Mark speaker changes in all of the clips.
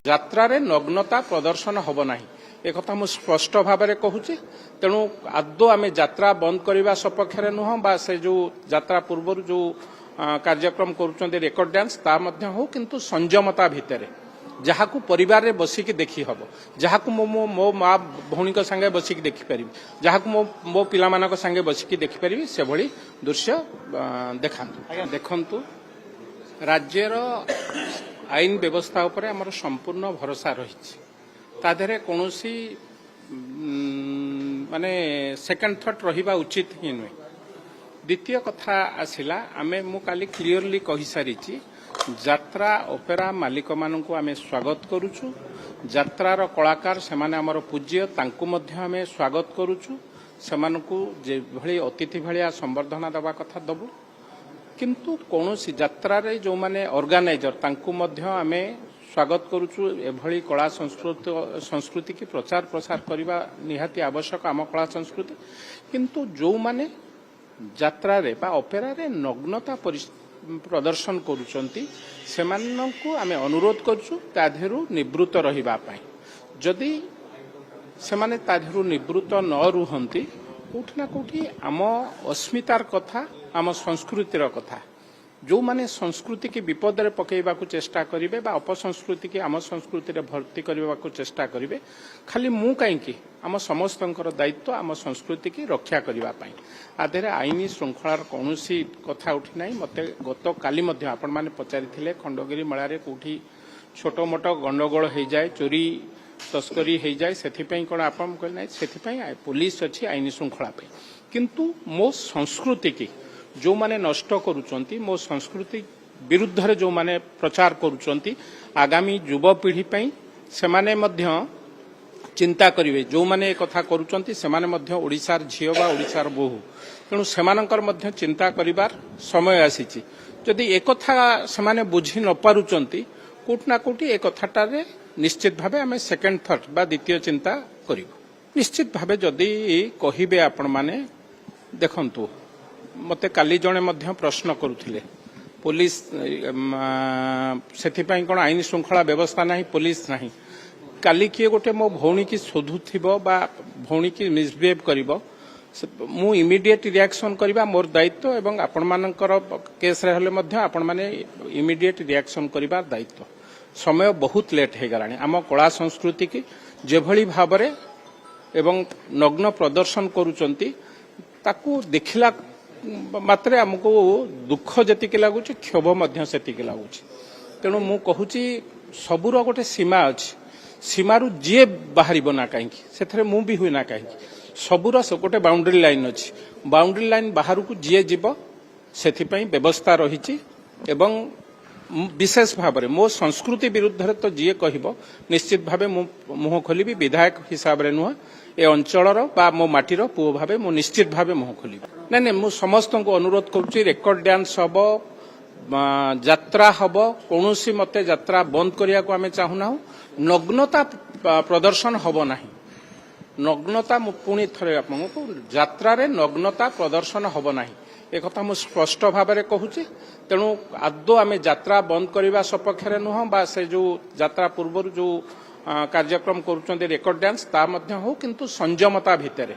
Speaker 1: ଯାତ୍ରାରେ ନଗ୍ନତା ପ୍ରଦର୍ଶନ ହେବ ନାହିଁ एकथा मु स्पष्ट भाव में कहूँ तेणु आदौ आम यात्रा बंद करने सपक्षे नुह बा से जो यात्रा पूर्व जो कार्यक्रम करुँच रेकर्ड डांस ता हो किंतु संयमता भितर जहाँ को परिवार रे बसिक देखी हम जहाँ को मो माँ भौणी संगे बसिक देखिपारि जहाँ को मो पिला संगे बसिक देखिपारि से भली दृश्य देखा देखु राज्यर आईन व्यवस्था उपर आमर संपूर्ण भरोसा रही ताधरे कौन माने सेकेंड थॉट रहिबा उचित ही नुहे। द्वितीय कथा आसिला आमे मु काली क्लियरली कहि सारी यात्रा ओपेरा मालिक मानू आमे स्वागत करुचु यात्रार कलाकार से माने हमर पूज्य तांकु मध्य आमे स्वागत करुचु सेमानकु जे भली अतिथि भलिया संबर्धना दबा कथा दबु किंतु कौनसी यात्रा रे जो माने ऑर्गेनाइजर तांकु मध्य आमे स्वागत करुचु एभली कला संस्कृति की प्रचार प्रसार करने निहाती आवश्यक आम कला संस्कृति किंतु जो माने यात्रा रे बा ऑपेरा रे नग्नता प्रदर्शन करुचंती सेमानंकु आमे अनुरोध करछु ताधेरु निवृत्त रहिबा पई जदि सेमाने ताधेरु निवृत्त न रुहंती कोठी ना कोठी आम अस्मितार कथा आम संस्कृतिर कथा जो माने संस्कृति की विपद रे पकेइबा को चेष्टा करिवे बा अपसंस्कृति की आम संस्कृति रे भर्ती करबा को चेष्टा करिवे खाली मु काईकी आम समस्तंकर दायित्व आम संस्कृति की रक्षा करबा पई आधेरे आईनी श्रृंखलार कोनोसी कथा उठी नाही मते गत काली मध्य आपण माने पचारिथिले खंडगिरी मेला रे कोठी छोटो मोटो गंडगोल हो जाए चोरी तस्करी हो जाए सेथिपई कोन आपण कहले नाही सेथिपई पुलिस अछि आईनी श्रृंखला पे किंतु मो संस्कृति की जो माने नष्ट करुचंती मो संस्कृति विरुद्ध रे जो माने प्रचार करुचंती आगामी युवपीढ़ी पई सेमाने मध्य चिंता करिवे जो माने कथा करुचंती सेमाने मध्य ओडिसार झियो बा ओडिसार बहु तेणु सेमानकर मध्य चिंता करिवार समय आसीची जदि एक कथा सेमाने बुझी न पारुचंती कोट ना कोटी एक कथाटा रे निश्चित भाबे आमे सेकंड थॉट बा द्वितीय चिंता करिवो निश्चित भाबे जदि कहिबे आपण माने देखंतु मते काली जणे मध्य प्रश्न करुथिले पुलिस सेथिपई कोन आईन श्रृंखला व्यवस्था नाही पुलिस नाही काली किए गोटे मो भौणी की शोधुथिबो बा भौणी की मिसबिहेव करिवो मु इमिडिएट रिएक्शन करबा मोर दायित्व एवं आपण मानकर केस रे हले मध्य आपण माने इमिडिएट रिएक्शन करबा दायित्व समय बहुत लेट हे गलानी आम कला संस्कृति की जेभली भाबरे एवं नग्न प्रदर्शन करूचंती ताकू देखिला मात्रे आमको दुख जति लगुच क्षोभ से लगुच तेणु मु कहूची सबूर गोटे सीमा अच्छी सीमारू जी बाहर ना कहीं से मु भी हुए ना कहीं सबूर गोटे बाउंड्री लाइन अच्छी बाउंड्री लाइन बाहर को जी जीव से व्यवस्था रही विशेष भाव में मो संस्कृति विरुद्ध तो जी कह निश्चित भाव मुह खोल विधायक हिसाब से नुह ए अंचलर बा मो माटीर पुओ भाव मु निश्चित भाव मुह खोल नहीं मु समस्त को अनुरोध करुच्ची रेकर्ड डांस हम यात्रा हम कौन मते यात्रा बंद करने को आम चाहूना नग्नता प्रदर्शन हम ना नग्नता पुणी थे आपको यात्रा नग्नता प्रदर्शन हम ना एक कथा मु स्पष्ट भाव में कहूँ तेणु आदौ आम यात्रा बंद करने सपक्षे नुह बा से जो यात्रा पूर्व जो कार्यक्रम करुँच रेकर्ड डांस ता हो किंतु संयमता भितर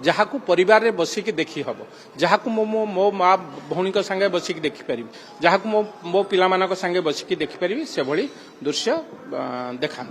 Speaker 1: जहाँ को परिवार रे बसिक देखी हम जहाँ को मो माँ भौणी संगे बसिक देखिपारि जहाँ को मो पिला संगे बसिक देखिपारि से भली दृश्य देखा।